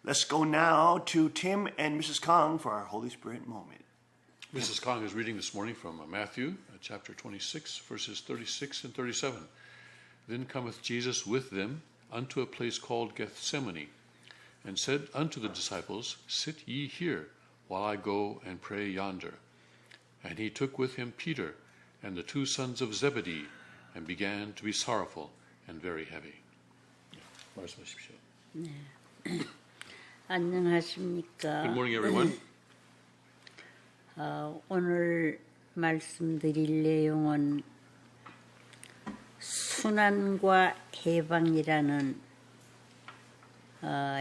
Let's go now to Tim and Mrs. Kong for our Holy Spirit moment. Mrs. Kong is reading this morning from Matthew, chapter 26, verses 36 and 37. Then cometh Jesus with them unto a place called Gethsemane, and said unto the disciples, Sit ye here, while I go and pray yonder. And he took with him Peter and the two sons of Zebedee, and began to be sorrowful and very heavy. 말씀하십시오. 네. 안녕하십니까. Good morning, everyone. 오늘 말씀드릴 내용은 순환과 해방이라는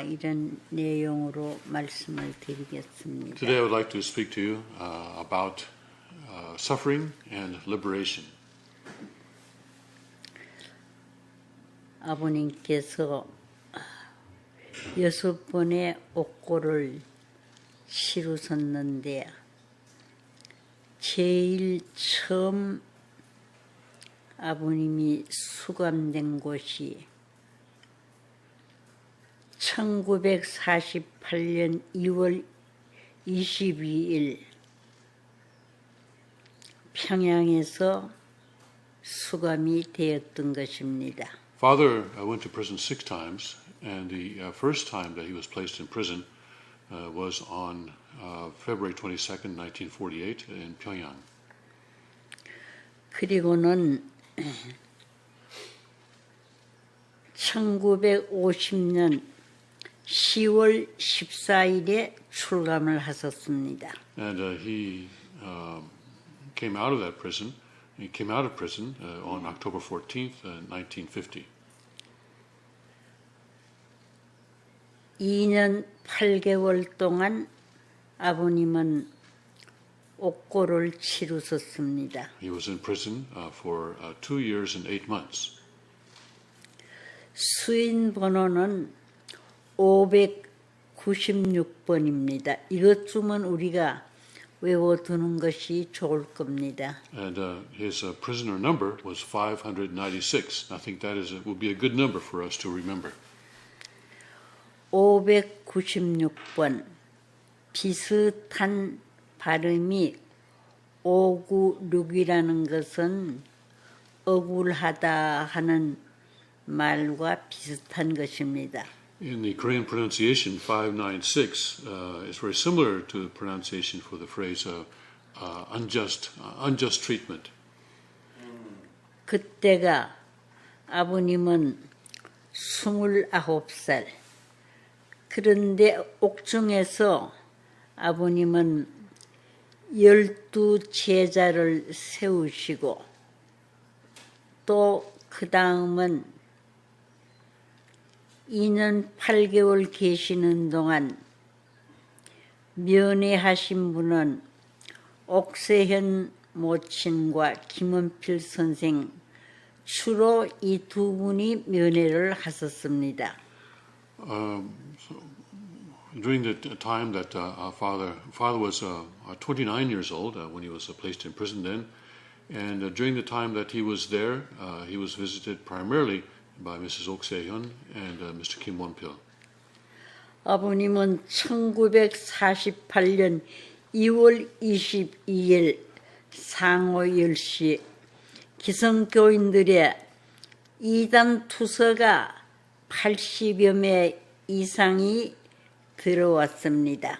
이런 내용으로 말씀을 드리겠습니다. Today I would like to speak to you about suffering and liberation. 아버님께서 6번의 옥고를 치르셨는데 제일 처음 아버님이 수감된 곳이 1948년 2월 22일 평양에서 수감이 되었던 것입니다. Father went to prison 6 times, and the first time that he was placed in prison was on February 22nd, 1948 in Pyongyang. 그리고는 1950년 10월 14일에 출감을 하셨습니다. And he came out of that prison. He came out of prison on October 14th, 1950. 2년 8개월 동안 아버님은 옥고를 치르셨습니다. He was in prison for 2 years and 8 months. 수인 번호는 596번입니다. 이것쯤은 우리가 외워두는 것이 좋을 겁니다. And his prisoner number was 596. I think that would be a good number for us to remember. 596번 비슷한 발음이 596이라는 것은 억울하다 하는 말과 비슷한 것입니다. In the Korean pronunciation, 596 is very similar to the pronunciation for the phrase unjust treatment. 그때가 아버님은 29살. 그런데 옥중에서 아버님은 12제자를 세우시고 또 그 다음은 2년 8개월 계시는 동안 면회하신 분은 옥세현 모친과 김원필 선생 주로 이 두 분이 면회를 하셨습니다. During the time that father was 29 years old when he was placed in prison then, and during the time that he was there, he was visited primarily by Mrs. Ok Se-hyun and Mr. Kim Won-pil. 아버님은 1948년 2월 22일 상호 10시 기성교인들의 이단 투서가 80여 명 이상이 들어왔습니다.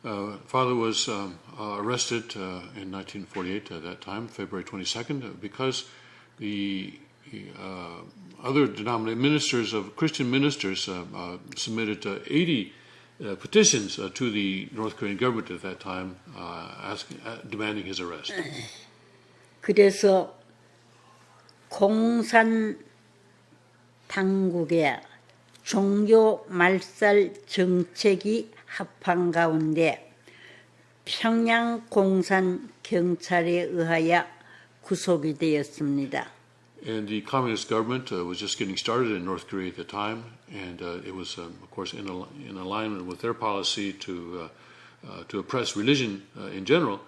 Father was arrested in 1948 at that time, February 22nd, because the other denominational ministers of Christian ministers submitted 80 petitions to the North Korean government at that time, demanding his arrest. 그래서 공산 당국의 종교 말살 정책이 합한 가운데 평양 공산 경찰에 의하여 구속이 되었습니다. And the communist government was just getting started in North Korea at the time, and it was, of course, in alignment with their policy to oppress religion in general.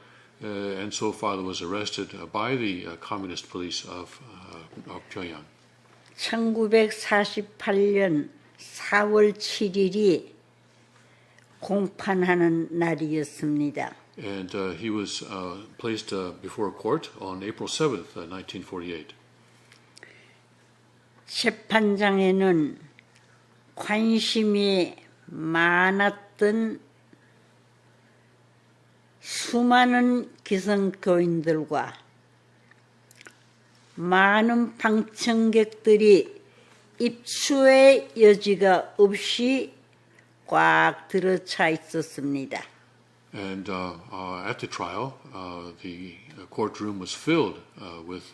And so Father was arrested by the communist police of Pyongyang. 1948년 4월 7일이 공판하는 날이었습니다. And he was placed before a court on April 7th, 1948. 재판장에는 관심이 많았던 수많은 기성교인들과 많은 방청객들이 입수의 여지가 없이 꽉 들어차 있었습니다. And at the trial, the courtroom was filled with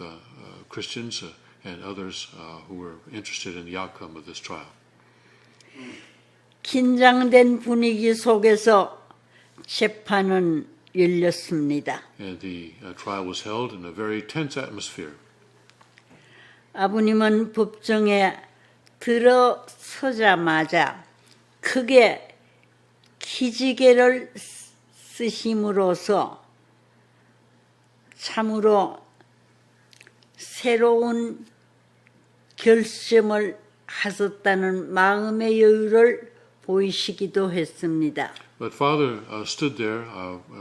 Christians and others who were interested in the outcome of this trial. 긴장된 분위기 속에서 재판은 열렸습니다. And the trial was held in a very tense atmosphere. 아버님은 법정에 들어서자마자 크게 기지개를 쓰심으로써 참으로 새로운 결심을 하셨다는 마음의 여유를 보이시기도 했습니다. But Father stood there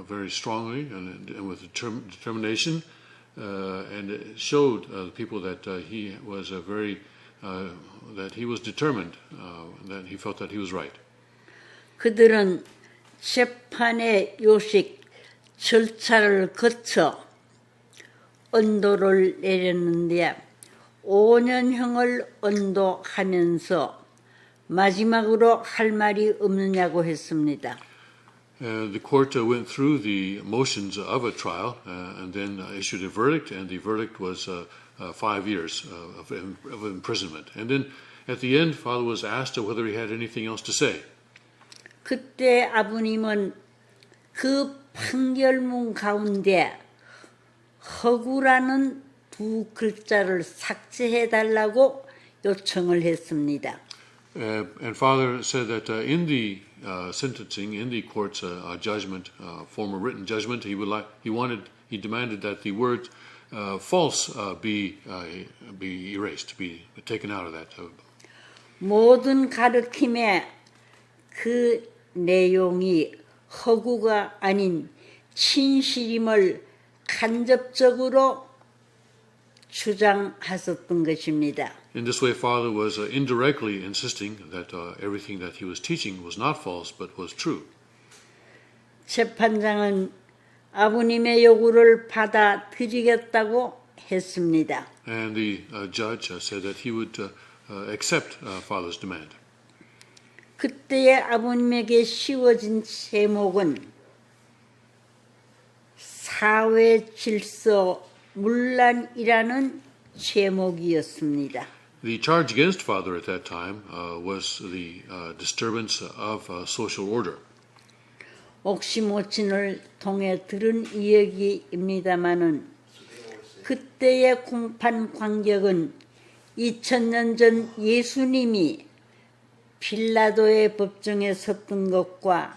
very strongly and with determination, and it showed the people that he was that he was determined, that he felt that he was right. 그들은 재판의 요식 절차를 거쳐 언도를 내렸는데 5년형을 언도하면서 마지막으로 할 말이 없느냐고 했습니다. The court went through the motions of a trial and then issued a verdict, and the verdict was 5 years of imprisonment. And then at the end, Father was asked whether he had anything else to say. 그때 아버님은 그 판결문 가운데 허구라는 두 글자를 삭제해달라고 요청을 했습니다. And Father said that in the sentencing, in the court's judgment, formal written judgment, he demanded that the word false be erased, be taken out of that. 모든 가르침에 그 내용이 허구가 아닌 진실임을 간접적으로 주장하셨던 것입니다. In this way, Father was indirectly insisting that everything that he was teaching was not false, but was true. 재판장은 아버님의 요구를 받아들이겠다고 했습니다. And the judge said that he would accept Father's demand. 그때의 아버님에게 씌워진 제목은 사회 질서 문란이라는 제목이었습니다. The charge against Father at that time was the disturbance of social order. 옥시모친을 통해 들은 이야기입니다마는 그때의 공판 관객은 2000년 전 예수님이 빌라도의 법정에 섰던 것과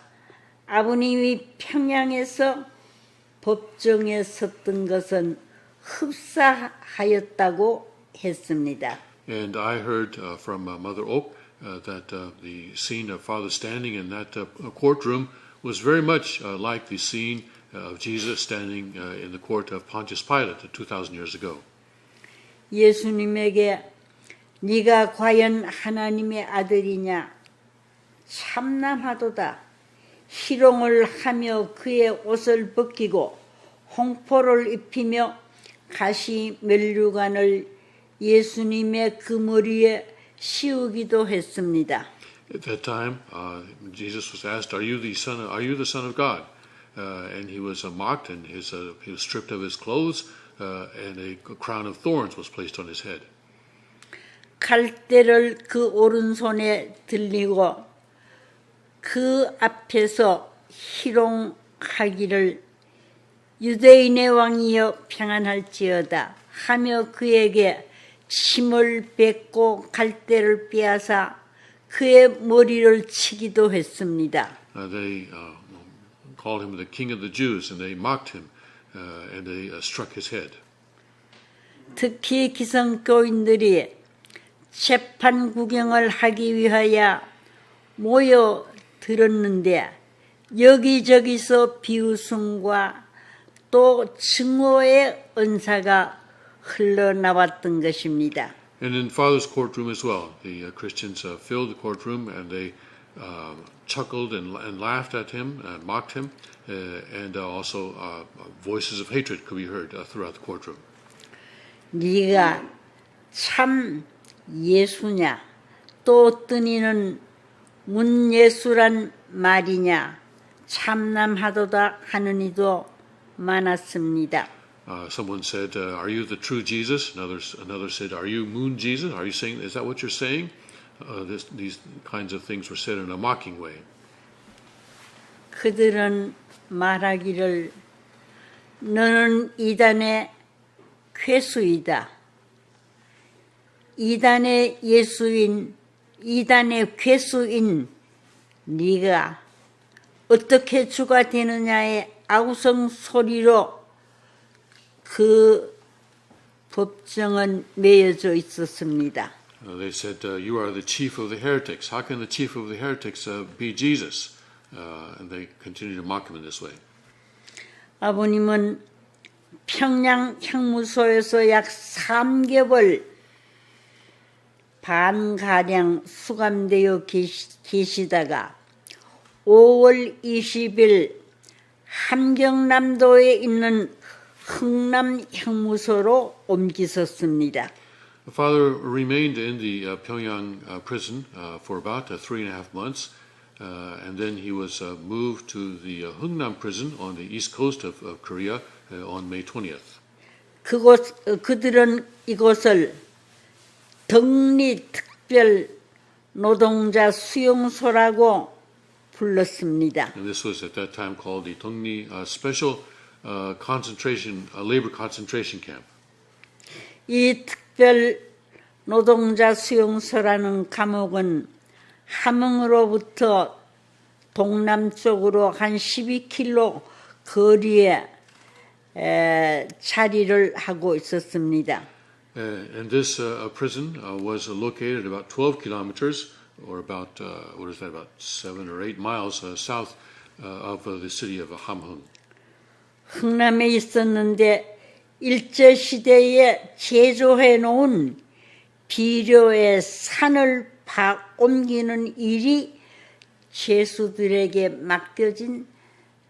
아버님이 평양에서 법정에 섰던 것은 흡사하였다고 했습니다. And I heard from Mother Oak that the scene of Father standing in that courtroom was very much like the scene of Jesus standing in the court of Pontius Pilate 2,000 years ago. 예수님에게 네가 과연 하나님의 아들이냐? 참남하도다. 희롱을 하며 그의 옷을 벗기고 홍포를 입히며 가시 면류관을 예수님의 그 머리에 씌우기도 했습니다. At that time, Jesus was asked, "Are you the son of God?" And he was mocked, and he was stripped of his clothes, and a crown of thorns was placed on his head. 칼대를 그 오른손에 들리고 그 앞에서 희롱하기를 유대인의 왕이여 평안할지어다 하며 그에게 침을 뱉고 갈대를 빼앗아 그의 머리를 치기도 했습니다. They called him the King of the Jews, and they mocked him, and they struck his head. 특히 기성교인들이 재판 구경을 하기 위하여 모여 들었는데 여기저기서 비웃음과 또 증오의 은사가 흘러나왔던 것입니다. And in Father's courtroom as well, the Christians filled the courtroom and they chuckled and laughed at him and mocked him, and also voices of hatred could be heard throughout the courtroom. 네가 참 예수냐? 또 어떤 이는 문예수란 말이냐? 참남하도다 하는 이도 많았습니다. Someone said, "Are you the true Jesus?" Another said, "Are you Moon Jesus? Are you saying? Is that what you're saying?" These kinds of things were said in a mocking way. 그들은 말하기를 너는 이단의 괴수이다. 이단의 괴수인 네가 어떻게 주가 되느냐의 아우성 소리로 그 법정은 매여져 있었습니다. They said, "You are the chief of the heretics. How can the chief of the heretics be Jesus?" And they continued to mock him in this way. 아버님은 평양 형무소에서 약 3개월 반가량 수감되어 계시다가 5월 20일 함경남도에 있는 흥남 형무소로 옮기셨습니다. Father remained in the Pyongyang prison for about 3.5 months, and then he was moved to the Hungnam prison on the east coast of Korea on May 20th. 그들은 이곳을 덕리특별 노동자 수용소라고 불렀습니다. And this was at that time called the Tongni Special Labor Concentration Camp. 이 특별 노동자 수용소라는 감옥은 함흥으로부터 동남쪽으로 한 12km 거리에 자리를 하고 있었습니다. And this prison was located about 12 kilometers, or about, about 7 or 8 miles south of the city of Hamhung. 흥남에 있었는데 일제시대에 제조해 놓은 비료의 산을 옮기는 일이 죄수들에게 맡겨진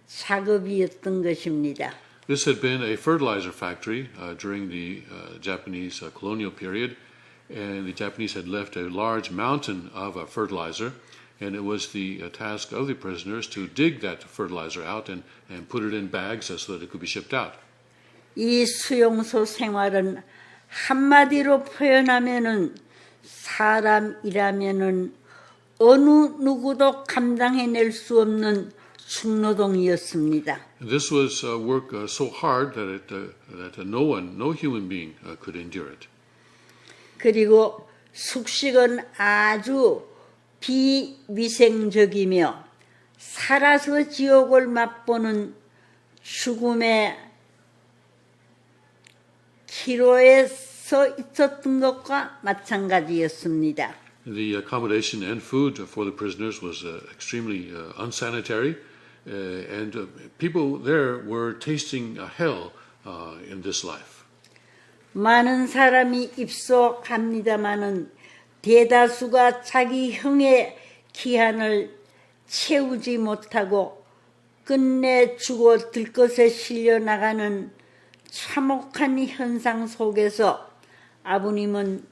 작업이었던 것입니다. This had been a fertilizer factory during the Japanese colonial period, and the Japanese had left a large mountain of fertilizer, and it was the task of the prisoners to dig that fertilizer out and put it in bags so that it could be shipped out. 이 수용소 생활은 한마디로 표현하면은 사람이라면은 어느 누구도 감당해낼 수 없는 중노동이었습니다. This was work so hard that no human being could endure it. 그리고 숙식은 아주 비위생적이며 살아서 지옥을 맛보는 죽음의 기로에 서 있었던 것과 마찬가지였습니다. The accommodation and food for the prisoners was extremely unsanitary, and people there were tasting hell in this life. 많은 사람이 입소합니다마는 대다수가 자기 형의 기한을 채우지 못하고 끝내 죽어 들것에 실려 나가는 참혹한 현상 속에서 아버님은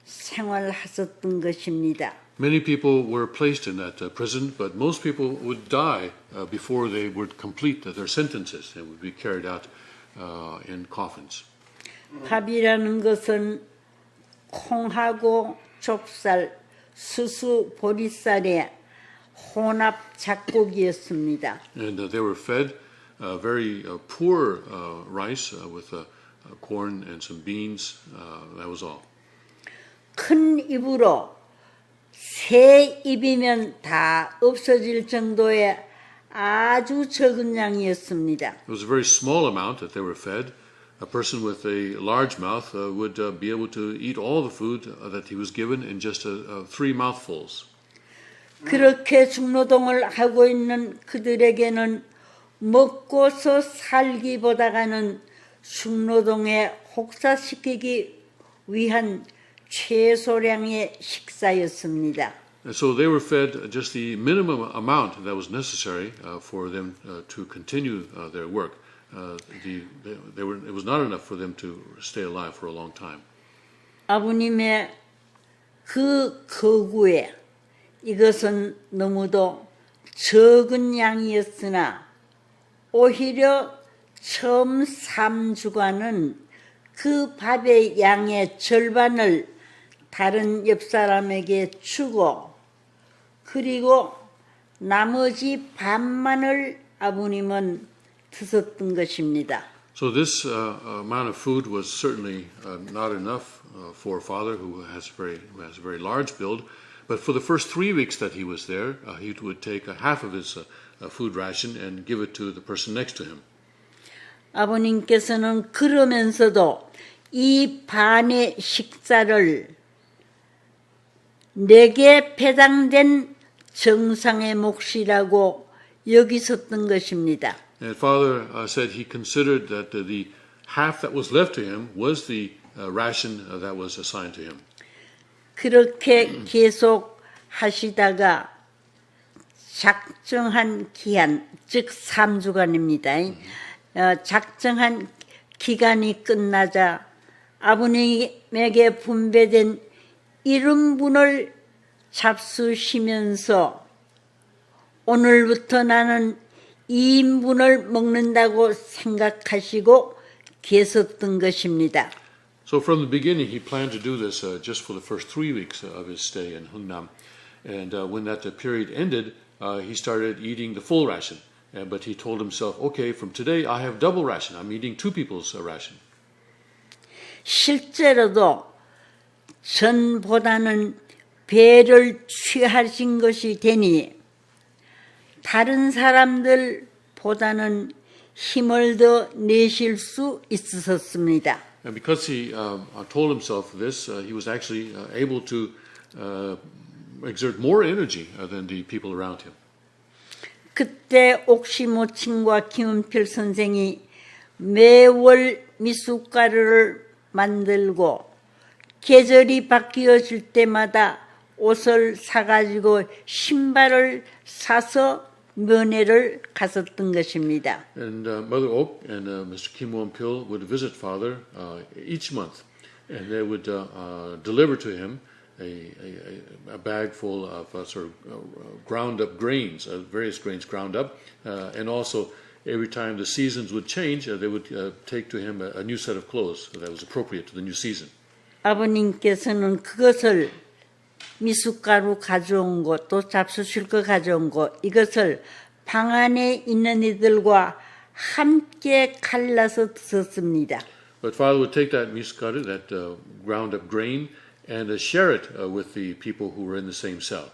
생활하셨던 것입니다. Many people were placed in that prison, but most people would die before they would complete their sentences and would be carried out in coffins. 밥이라는 것은 콩하고 좁쌀, 수수, 보리쌀의 혼합 잡곡이었습니다. And they were fed very poor rice with corn and some beans. That was all. 큰 입으로 세 입이면 다 없어질 정도의 아주 적은 양이었습니다. It was a very small amount that they were fed. A person with a large mouth would be able to eat all the food that he was given in just 3 mouthfuls. 그렇게 중노동을 하고 있는 그들에게는 먹고서 살기보다가는 중노동에 혹사시키기 위한 최소량의 식사였습니다. And so they were fed just the minimum amount that was necessary for them to continue their work. It was not enough for them to stay alive for a long time. 아버님의 그 거구에 이것은 너무도 적은 양이었으나 오히려 처음 3주간은 그 밥의 양의 절반을 다른 옆 사람에게 주고 그리고 나머지 반만을 아버님은 드셨던 것입니다. So this amount of food was certainly not enough for Father, who has a very large build. But for the first 3 weeks that he was there, he would take half of his food ration and give it to the person next to him. 아버님께서는 그러면서도 이 반의 식사를 내게 배당된 정상의 몫이라고 여기셨던 것입니다. And Father said he considered that the half that was left to him was the ration that was assigned to him. 그렇게 계속 하시다가 작정한 기한, 즉 3주간입니다. 작정한 기간이 끝나자 아버님에게 분배된 1인분을 잡수시면서 오늘부터 나는 2인분을 먹는다고 생각하시고 계셨던 것입니다. So from the beginning, he planned to do this just for the first 3 weeks of his stay in Hungnam. And when that period ended, he started eating the full ration. But he told himself, okay, from today I have double ration. I'm eating 2 people's ration. 실제로도 전보다는 배를 취하신 것이 되니 다른 사람들보다는 힘을 더 내실 수 있었습니다. And because he told himself this, he was actually able to exert more energy than the people around him. 그때 옥시모친과 김은필 선생이 매월 미숫가루를 만들고 계절이 바뀌어질 때마다 옷을 사가지고 신발을 사서 면회를 갔었던 것입니다. And Mother Oak and Mr. Kim Won-pil would visit Father each month, and they would deliver to him a bag full of sort of ground up grains, various grains ground up, and also every time the seasons would change, they would take to him a new set of clothes that was appropriate to the new season. 아버님께서는 그것을 미숫가루 가져온 것, 또 잡수실 거 가져온 것, 이것을 방 안에 있는 이들과 함께 갈라서 드셨습니다. But Father would take that miskari, that ground up grain, and share it with the people who were in the same cell.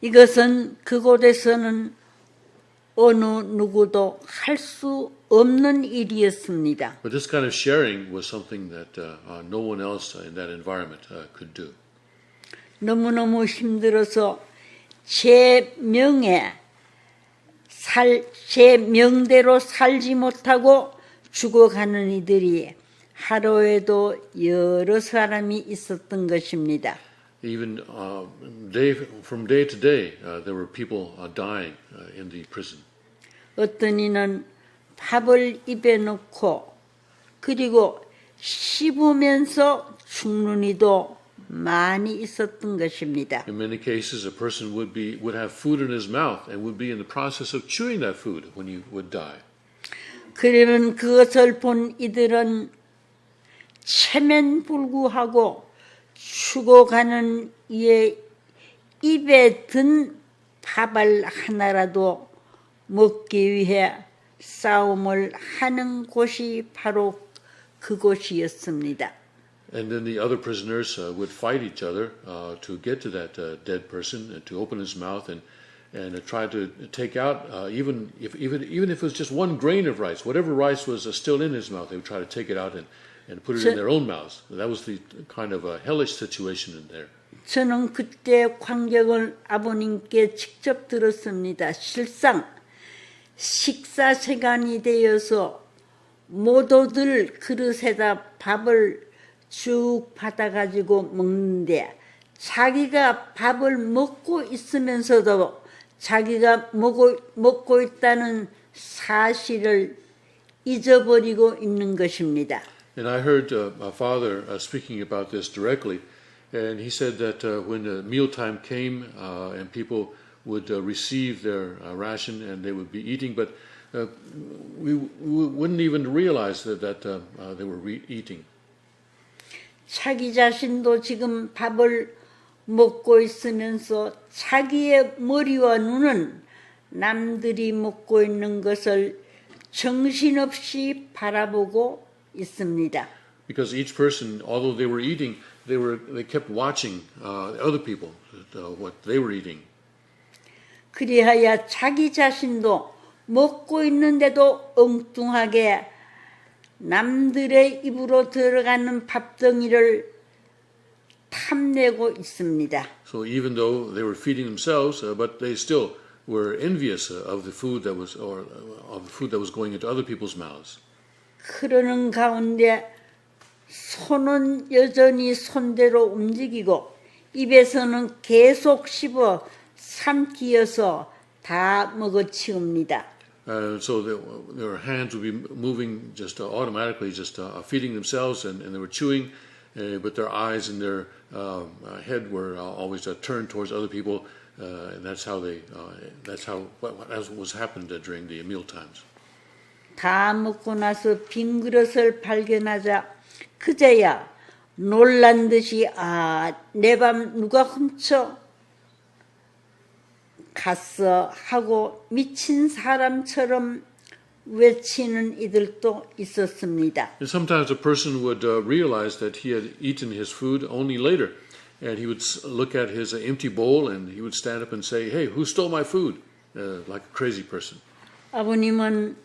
이것은 그곳에서는 어느 누구도 할 수 없는 일이었습니다. But this kind of sharing was something that no one else in that environment could do. 너무너무 힘들어서 제 명대로 살지 못하고 죽어가는 이들이 하루에도 여러 사람이 있었던 것입니다. Even from day to day, there were people dying in the prison. 어떤 이는 밥을 입에 넣고 그리고 씹으면서 죽는 이도 많이 있었던 것입니다. In many cases, a person would have food in his mouth and would be in the process of chewing that food when he would die. 그러면 그것을 본 이들은 체면불구하고 죽어가는 이의 입에 든 밥알 하나라도 먹기 위해 싸움을 하는 곳이 바로 그곳이었습니다. And then the other prisoners would fight each other to get to that dead person and to open his mouth and try to take out even if it was just one grain of rice, whatever rice was still in his mouth, they would try to take it out and put it in their own mouths. That was the kind of a hellish situation in there. 저는 그때 광경을 아버님께 직접 들었습니다. 실상 식사 시간이 되어서 모두들 그릇에다 밥을 쭉 받아가지고 먹는데 자기가 밥을 먹고 있으면서도 자기가 먹고 있다는 사실을 잊어버리고 있는 것입니다. And I heard my father speaking about this directly, and he said that when the mealtime came and people would receive their ration and they would be eating, but we wouldn't even realize that they were eating. 자기 자신도 지금 밥을 먹고 있으면서 자기의 머리와 눈은 남들이 먹고 있는 것을 정신없이 바라보고 있습니다. Because each person, although they were eating, they kept watching other people, what they were eating. 그리하여 자기 자신도 먹고 있는데도 엉뚱하게 남들의 입으로 들어가는 밥덩이를 탐내고 있습니다. So even though they were feeding themselves, but they still were envious of the food that was, or of the food that was going into other people's mouths. 그러는 가운데 손은 여전히 손대로 움직이고 입에서는 계속 씹어 삼키어서 다 먹어치웁니다. So their hands would be moving just automatically, just feeding themselves, and they were chewing, but their eyes and their head were always turned towards other people, and that's what was happened during the meal times. 다 먹고 나서 빈 그릇을 발견하자 그제야 놀란 듯이 내 밥 누가 훔쳐 갔어 하고 미친 사람처럼 외치는 이들도 있었습니다. And sometimes a person would realize that he had eaten his food only later, and he would look at his empty bowl and he would stand up and say, "Hey, who stole my food?" Like a crazy person. 아버님은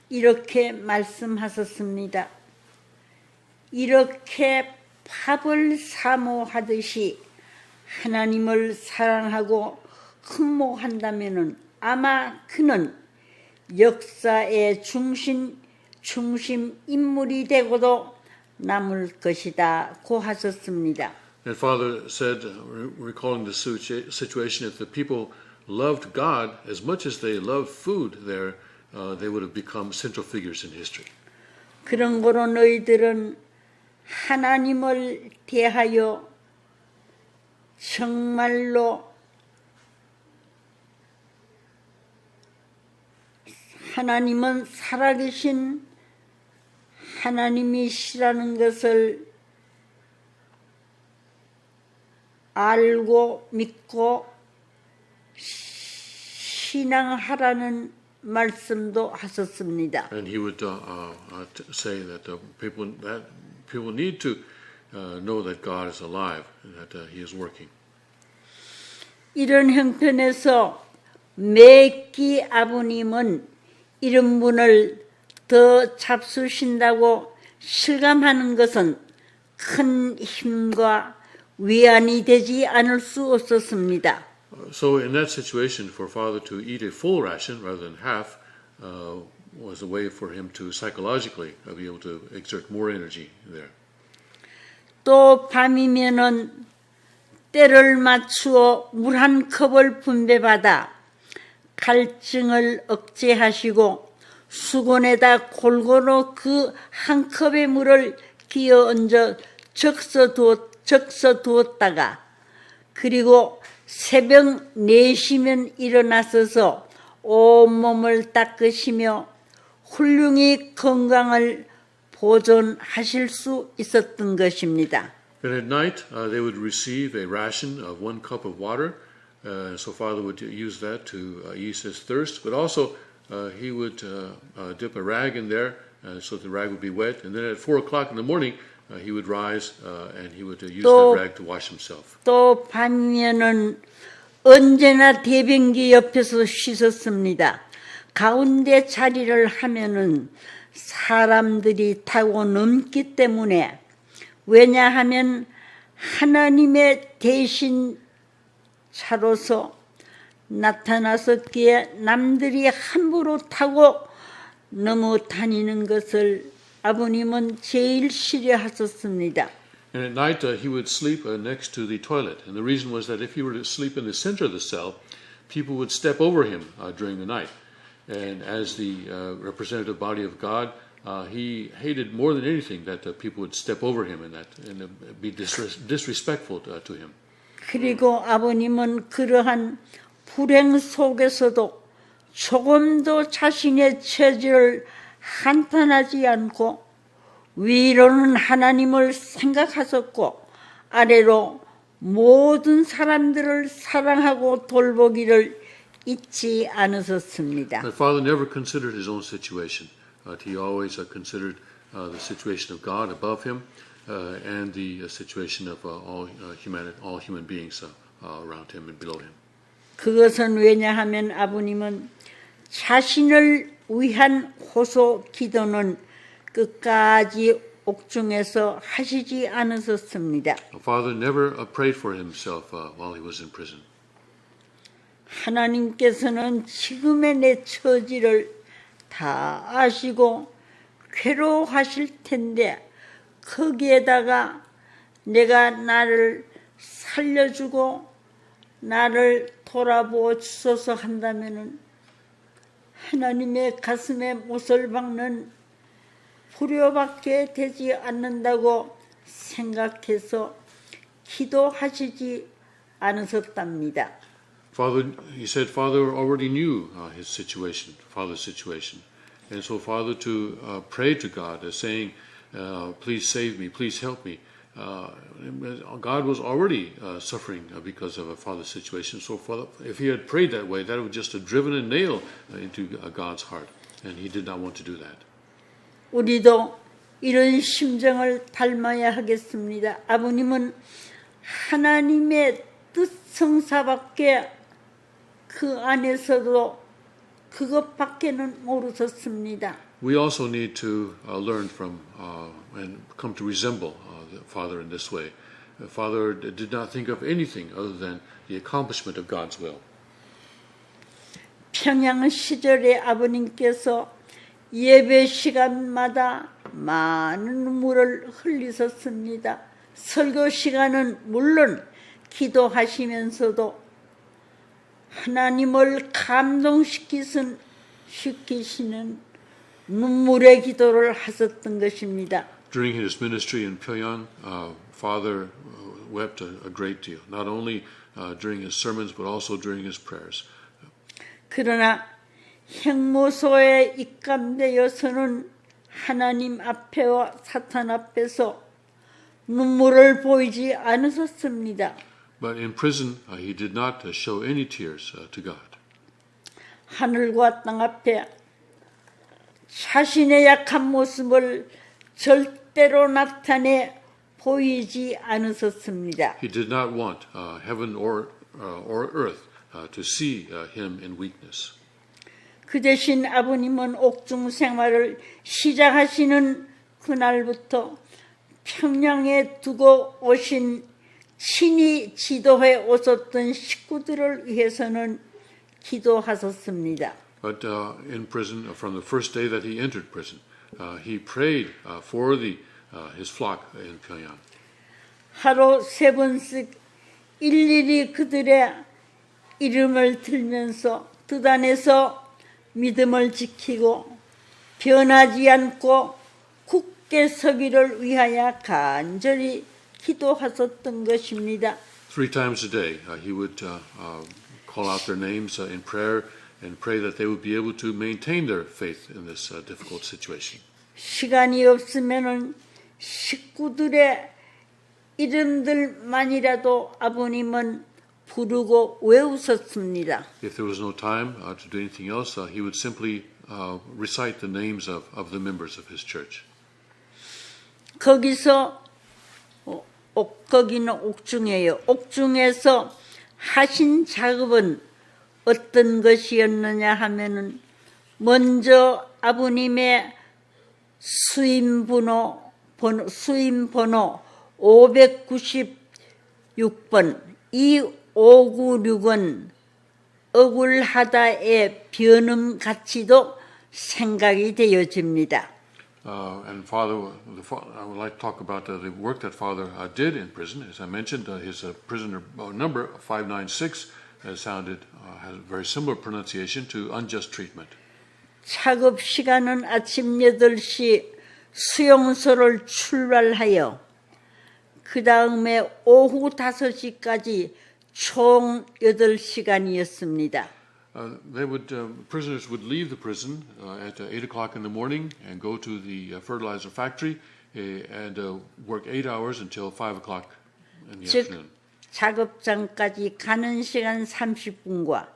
이렇게 말씀하셨습니다. 이렇게 밥을 사모하듯이 하나님을 사랑하고 흠모한다면은 아마 그는 역사의 중심 인물이 되고도 남을 것이다 고 하셨습니다. And Father said, recalling the situation, if the people loved God as much as they loved food there, they would have become central figures in history. 그런 거로 너희들은 하나님을 대하여 정말로 하나님은 살아계신 하나님이시라는 것을 알고 믿고 신앙하라는 말씀도 하셨습니다. And he would say that people need to know that God is alive and that He is working. 이런 형편에서 매끼 아버님은 이런 분을 더 잡수신다고 실감하는 것은 큰 힘과 위안이 되지 않을 수 없었습니다. So in that situation, for Father to eat a full ration rather than half was a way for him to psychologically be able to exert more energy there. 또 밤이면은 때를 맞추어 물 한 컵을 분배받아 갈증을 억제하시고 수건에다 골고루 그 한 컵의 물을 기어 얹어 적셔 두었다가 그리고 새벽 4시면 일어나서서 온몸을 닦으시며 훌륭히 건강을 보존하실 수 있었던 것입니다. And at night, they would receive a ration of 1 cup of water. So Father would use that to ease his thirst, but also he would dip a rag in there so the rag would be wet. And then at 4 o'clock in the morning, he would rise and he would use that rag to wash himself. 또 밤이면은 언제나 대변기 옆에서 씻었습니다. 가운데 자리를 하면은 사람들이 타고 넘기 때문에 왜냐하면 하나님의 대신차로서 나타났었기에 남들이 함부로 타고 넘어다니는 것을 아버님은 제일 싫어하셨습니다. And at night he would sleep next to the toilet. And the reason was that if he were to sleep in the center of the cell, people would step over him during the night. And as the representative body of God, he hated more than anything that people would step over him and be disrespectful to him. 그리고 아버님은 그러한 불행 속에서도 조금도 자신의 처지를 한탄하지 않고 위로는 하나님을 생각하셨고 아래로 모든 사람들을 사랑하고 돌보기를 잊지 않으셨습니다. My father never considered his own situation. He always considered the situation of God above him and the situation of all human beings around him and below him. 그것은 왜냐하면 아버님은 자신을 위한 호소 기도는 끝까지 옥중에서 하시지 않으셨습니다. My father never prayed for himself while he was in prison. 하나님께서는 지금의 내 처지를 다 아시고 괴로워하실 텐데 거기에다가 내가 나를 살려주고 나를 돌아보아 주소서 한다면은 하나님의 가슴에 못을 박는 불효밖에 되지 않는다고 생각해서 기도하시지 않으셨답니다. He said, Father already knew his situation, Father's situation. And so Father to pray to God, saying, please save me, please help me. God was already suffering because of a Father's situation. So if he had prayed that way, that would just have driven a nail into God's heart. And he did not want to do that. 우리도 이런 심정을 닮아야 하겠습니다. 아버님은 하나님의 뜻 성사밖에 그 안에서도 그것밖에는 모르셨습니다. We also need to learn from and come to resemble the Father in this way. The Father did not think of anything other than the accomplishment of God's will. 평양 시절에 아버님께서 예배 시간마다 많은 눈물을 흘리셨습니다. 설교 시간은 물론 기도하시면서도 하나님을 감동시키시는 눈물의 기도를 하셨던 것입니다. During his ministry in Pyongyang, Father wept a great deal, not only during his sermons but also during his prayers. 그러나 형무소에 입감되어서는 하나님 앞에와 사탄 앞에서 눈물을 보이지 않으셨습니다. But in prison, he did not show any tears to God. 하늘과 땅 앞에 자신의 약한 모습을 절대로 나타내 보이지 않으셨습니다. He did not want heaven or earth to see him in weakness. 그 대신 아버님은 옥중 생활을 시작하시는 그날부터 평양에 두고 오신 친히 지도해 오셨던 식구들을 위해서는 기도하셨습니다. But in prison, from the first day that he entered prison, he prayed for his flock in Pyongyang. 하루 3번씩 일일이 그들의 이름을 들면서 뜻 안에서 믿음을 지키고 변하지 않고 굳게 서기를 위하여 간절히 기도하셨던 것입니다. 3 times a day, he would call out their names in prayer and pray that they would be able to maintain their faith in this difficult situation. 시간이 없으면은 식구들의 이름들만이라도 아버님은 부르고 외우셨습니다. If there was no time to do anything else, he would simply recite the names of the members of his church. 거기서 거기는 옥중이에요. 옥중에서 하신 작업은 어떤 것이었느냐 하면은 먼저 아버님의 수임번호 590 6번 이 596은 억울하다의 변음 가치도 생각이 되어집니다. And Father, I would like to talk about the work that Father did in prison. As I mentioned, his prisoner number 596 has a very similar pronunciation to unjust treatment. 작업 시간은 아침 8시 수용소를 출발하여 그 다음에 오후 5시까지 총 8시간이었습니다. Prisoners would leave the prison at 8 o'clock in the morning and go to the fertilizer factory and work 8 hours until 5 o'clock in the afternoon. 작업장까지 가는 시간 30분과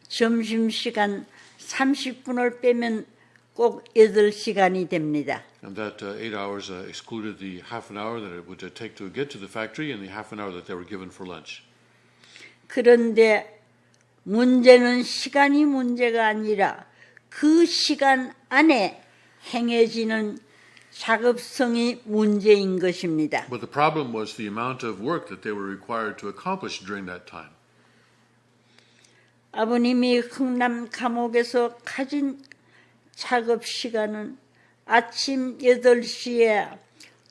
점심시간 30분을 빼면 꼭 8시간이 됩니다. And that 8 hours excluded the half an hour that it would take to get to the factory and the half an hour that they were given for lunch. 그런데 문제는 시간이 문제가 아니라 그 시간 안에 행해지는 작업성이 문제인 것입니다. But the problem was the amount of work that they were required to accomplish during that time. 아버님이 흥남 감옥에서 가진 작업 시간은 아침 8시에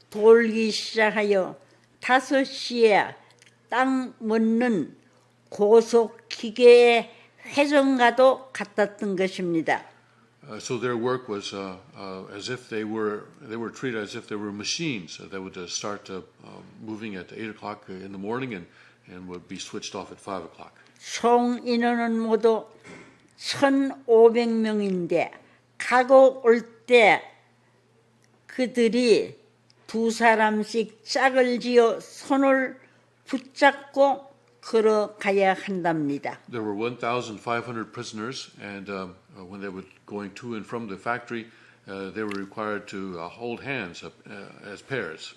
돌기 시작하여 5시에 땅 묻는 고속 기계의 회전과도 같았던 것입니다. So their work was as if they were treated as if they were machines that would start moving at 8 o'clock in the morning and would be switched off at 5 o'clock. 총 인원은 모두 1,500명인데 가고 올 때 그들이 두 사람씩 짝을 지어 손을 붙잡고 걸어가야 한답니다. There were 1,500 prisoners, and when they were going to and from the factory, they were required to hold hands as pairs.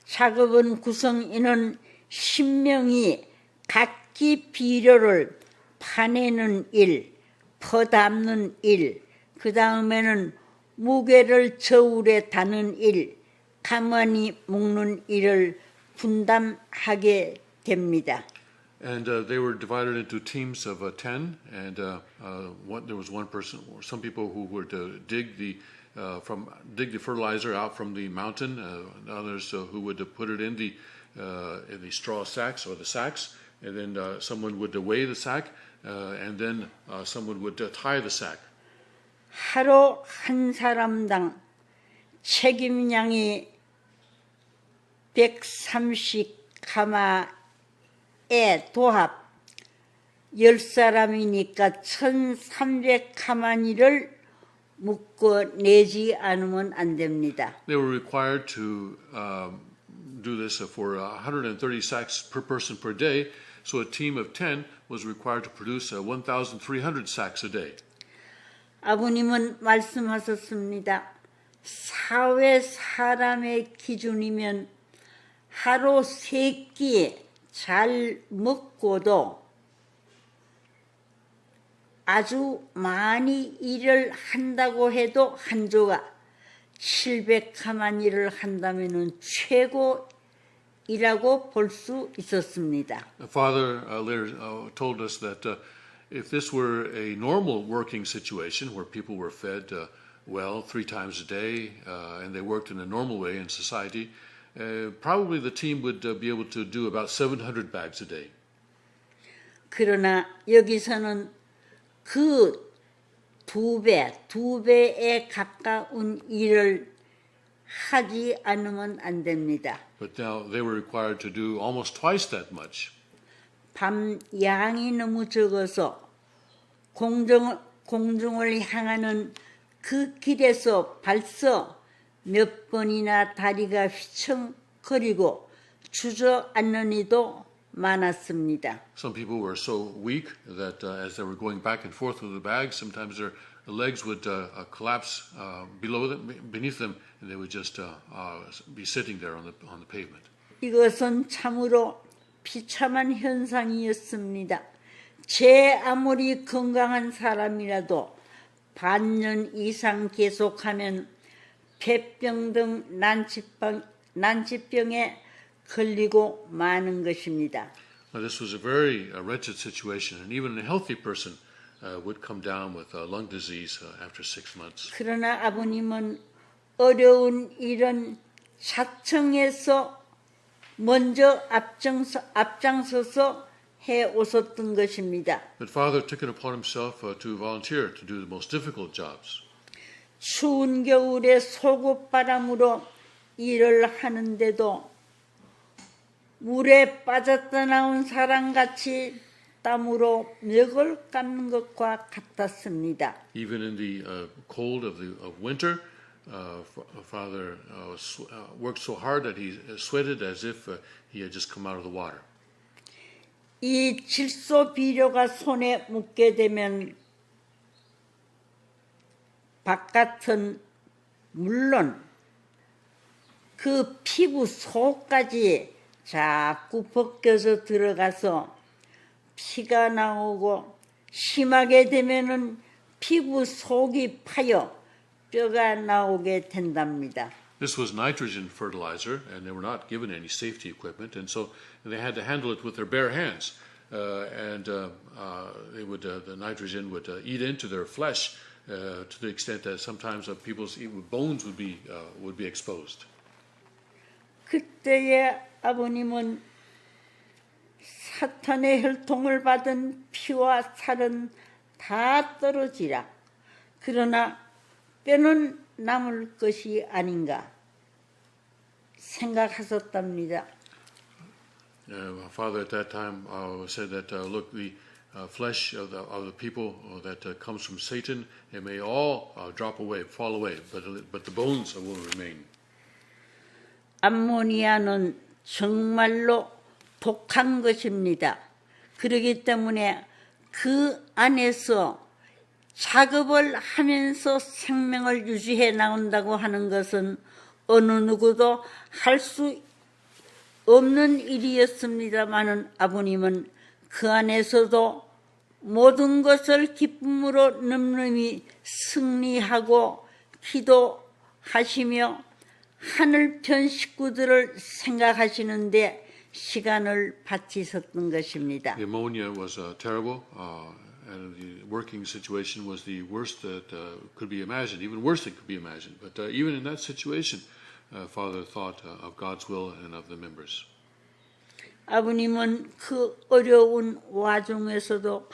작업은 구성 인원 10명이 각기 비료를 파내는 일, 퍼담는 일, 그 다음에는 무게를 저울에 다는 일, 가만히 묶는 일을 분담하게 됩니다. And they were divided into teams of 10, and there was one person, or some people who would dig the fertilizer out from the mountain, others who would put it in the straw sacks or the sacks, and then someone would weigh the sack, and then someone would tie the sack. 하루 한 사람당 책임량이 130가마에 도합 10사람이니까 1300가마니를 묶어내지 않으면 안 됩니다. They were required to do this for 130 sacks per person per day, so a team of 10 was required to produce 1,300 sacks a day. 아버님은 말씀하셨습니다. 사회 사람의 기준이면 하루 3끼 잘 먹고도 아주 많이 일을 한다고 해도 한 조가 700가만 일을 한다면 최고이라고 볼 수 있었습니다. Father later told us that if this were a normal working situation where people were fed well 3 times a day and they worked in a normal way in society, probably the team would be able to do about 700 bags a day. 그러나 여기서는 그 2배에 가까운 일을 하지 않으면 안 됩니다. But now they were required to do almost twice that much. 밤 양이 너무 적어서 공중을 향하는 그 길에서 벌써 몇 번이나 다리가 휘청거리고 주저앉는 이도 많았습니다. Some people were so weak that as they were going back and forth with the bags, sometimes their legs would collapse beneath them, and they would just be sitting there on the pavement. 이것은 참으로 비참한 현상이었습니다. 제 아무리 건강한 사람이라도 반년 이상 계속하면 폐병 등 난치병에 걸리고 마는 것입니다. Now, this was a very wretched situation, and even a healthy person would come down with lung disease after 6 months. 그러나 아버님은 어려운 일은 자청해서 먼저 앞장서서 해 오셨던 것입니다. But Father took it upon himself to volunteer to do the most difficult jobs. 추운 겨울에 소곶바람으로 일을 하는데도 물에 빠졌다 나온 사람같이 땀으로 멱을 감는 것과 같았습니다. Even in the cold of winter, Father worked so hard that he sweated as if he had just come out of the water. 이 질소 비료가 손에 묻게 되면 바깥은 물론 그 피부 속까지 자꾸 벗겨져 들어가서 피가 나오고 심하게 되면은 피부 속이 파여 뼈가 나오게 된답니다. This was nitrogen fertilizer, and they were not given any safety equipment, and so they had to handle it with their bare hands. The nitrogen would eat into their flesh to the extent that sometimes people's bones would be exposed. 그때의 아버님은 사탄의 혈통을 받은 피와 살은 다 떨어지라. 그러나 뼈는 남을 것이 아닌가 생각하셨답니다. Father at that time said that look, the flesh of the people that comes from Satan, it may all drop away, fall away, but the bones will remain. 암모니아는 정말로 독한 것입니다. 그렇기 때문에 그 안에서 작업을 하면서 생명을 유지해 나온다고 하는 것은 어느 누구도 할 수 없는 일이었습니다마는 아버님은 그 안에서도 모든 것을 기쁨으로 넘넘이 승리하고 기도하시며 하늘편 식구들을 생각하시는데 시간을 바치셨던 것입니다. The ammonia was terrible, and the working situation was the worst that could be imagined, even worse than could be imagined. But even in that situation, Father thought of God's will and of the members. 아버님은 그 어려운 와중에서도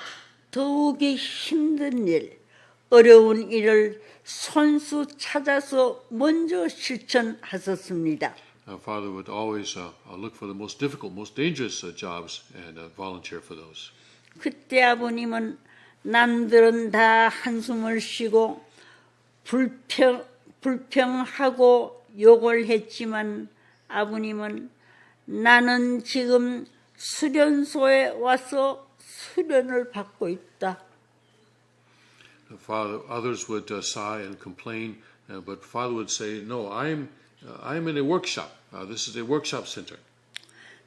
더욱이 힘든 일, 어려운 일을 손수 찾아서 먼저 실천하셨습니다. Father would always look for the most difficult, most dangerous jobs and volunteer for those. 그때 아버님은 남들은 다 한숨을 쉬고 불평하고 욕을 했지만 아버님은 나는 지금 수련소에 와서 수련을 받고 있다. Father, others would sigh and complain, but Father would say, "No, I'm in a workshop. This is a workshop center."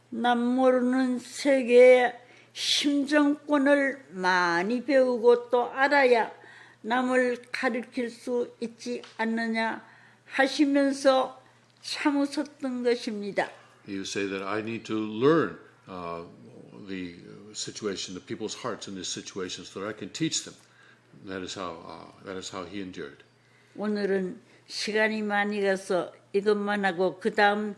남 모르는 세계의 심정권을 많이 배우고 또 알아야 남을 가르칠 수 있지 않느냐 하시면서 참으셨던 것입니다. He would say that I need to learn the situation, the people's hearts in this situation, so that I can teach them. That is how he endured. 오늘은 시간이 많이 가서 이것만 하고 그 다음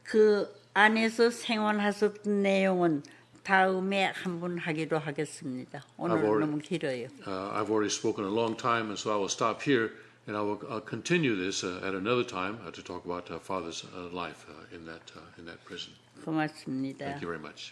그 안에서 생활하셨던 내용은 다음에 한번 하기로 하겠습니다. 오늘 너무 길어요. I've already spoken a long time, and so I will stop here, and I'll continue this at another time to talk about Father's life in that prison. 고맙습니다. Thank you very much.